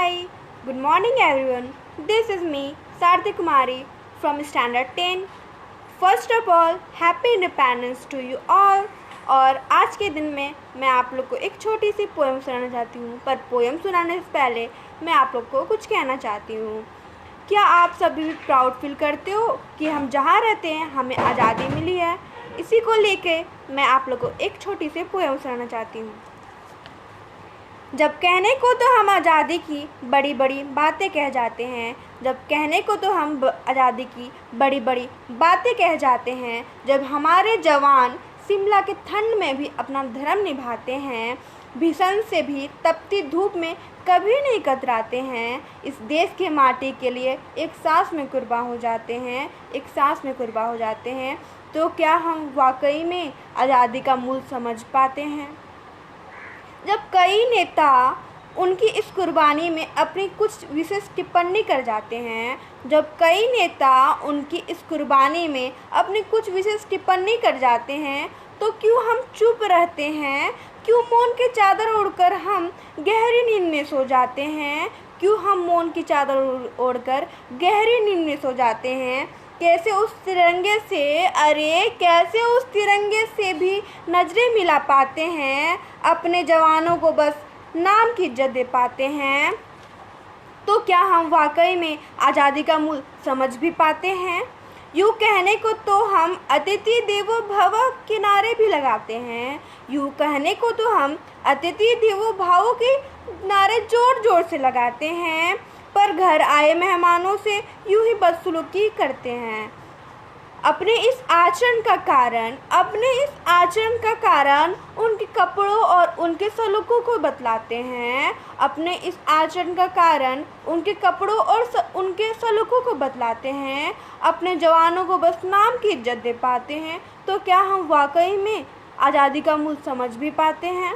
Hi, good morning everyone. This is me, Sarthi Kumari from Standard 10. First of all, Happy Independence to you all. और आज के दिन में मैं आप लोग को एक छोटी सी पोएम सुनाना चाहती हूँ, पर पोएम सुनाने से पहले मैं आप लोग को कुछ कहना चाहती हूँ। क्या आप सभी प्राउड फील करते हो कि हम जहाँ रहते हैं हमें आज़ादी मिली है? इसी को लेके मैं आप लोग को एक छोटी सी पोएम सुनाना चाहती हूँ। जब कहने को तो हम आज़ादी की बड़ी बड़ी बातें कह जाते हैं, जब कहने को तो हम आज़ादी की बड़ी बड़ी बातें कह जाते हैं, जब हमारे जवान शिमला के ठंड में भी अपना धर्म निभाते हैं, भीषण से भी तपती धूप में कभी नहीं कतराते हैं, इस देश के माटी के लिए एक सांस में कुर्बान हो जाते हैं, एक सांस में कुर्बान हो जाते हैं, तो क्या हम वाकई में आज़ादी का मूल्य समझ पाते हैं? जब कई नेता उनकी इस कुर्बानी में अपनी कुछ विशेष टिप्पणी कर जाते हैं, जब कई नेता उनकी इस कुर्बानी में अपनी कुछ विशेष टिप्पणी कर जाते हैं, तो क्यों हम चुप रहते हैं? क्यों मौन की चादर ओढ़कर हम गहरी नींद में सो जाते हैं? क्यों हम मौन की चादर ओढ़कर गहरी नींद में सो जाते हैं? कैसे उस तिरंगे से भी नजरें मिला पाते हैं, अपने जवानों को बस नाम की इज्जत दे पाते हैं, तो क्या हम वाकई में आज़ादी का मूल्य समझ भी पाते हैं? यूँ कहने को तो हम अतिथि देवो भव के नारे भी लगाते हैं, यूँ कहने को तो हम अतिथि देवो भव के नारे जोर जोर से लगाते हैं, पर घर आए मेहमानों से यूं ही बदसलूकी करते हैं। अपने इस आचरण का कारण उनके कपड़ों और उनके सलूकों को बतलाते हैं, अपने इस आचरण का कारण उनके कपड़ों और उनके सलूकों को बतलाते हैं, अपने जवानों को बस नाम की इज्जत दे पाते हैं, तो क्या हम वाकई में आज़ादी का मूल्य समझ भी पाते हैं?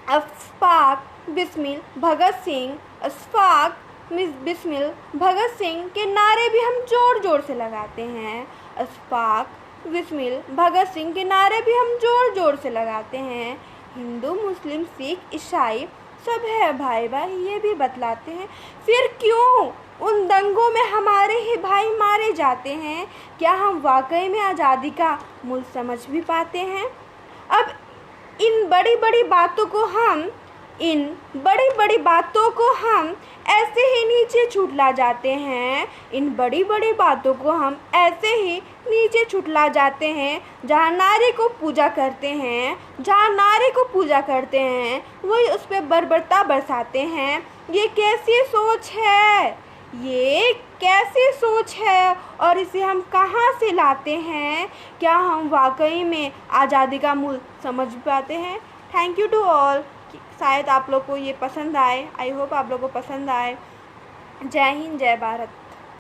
अशफाक बिस्मिल भगत सिंह, अशफाक बिस्मिल भगत सिंह के नारे भी हम जोर जोर से लगाते हैं, अशफाक बिस्मिल भगत सिंह के नारे भी हम जोर जोर से लगाते हैं, हिंदू मुस्लिम सिख ईसाई सब है भाई भाई ये भी बतलाते हैं, फिर क्यों उन दंगों में हमारे ही भाई मारे जाते हैं? क्या हम वाकई में आज़ादी का मूल्य समझ भी पाते हैं? अब इन बड़ी बड़ी बातों को हम ऐसे ही नीचे छुटला जाते हैं, इन बड़ी बड़ी बातों को हम ऐसे ही नीचे छुटला जाते हैं, जहाँ नारी को पूजा करते हैं वही उस पर बर्बरता बरसाते हैं। ये कैसी सोच है और इसे हम कहाँ से लाते हैं? क्या हम वाकई में आज़ादी का मूल्य समझ पाते हैं? Thank you to all. शायद आप लोग को ये पसंद आए, आई होप आप लोग को पसंद आए। जय हिंद, जय भारत।